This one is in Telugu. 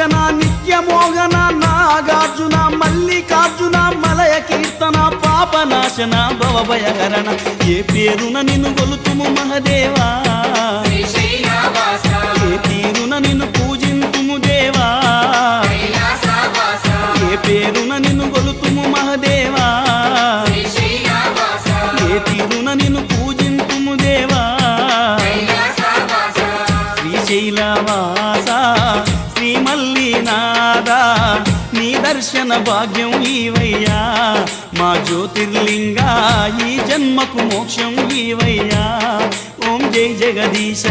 నాగభూషణ నిత్యమోహన నాగార్జున మల్లికార్జున మలయ కీర్తన పాపనాశన భవభయహరణ ఏ పేరున నిన్ను గొలుతుము మహదేవా ఏ తీరున నిన్ను పూజింతుము దేవా ఏ పేరున నిన్ను గొలుతుము మహదేవా ఏ తీరున నిన్ను పూజింతుము దేవా శ్రీశైలవాస శ్రీ మల్లినాథ నీ దర్శన భాగ్యం ఈవయ్యా మా జ్యోతిర్లింగ ఈ జన్మకు మోక్షం ఈవయ్యా ఓం జై జగదీశ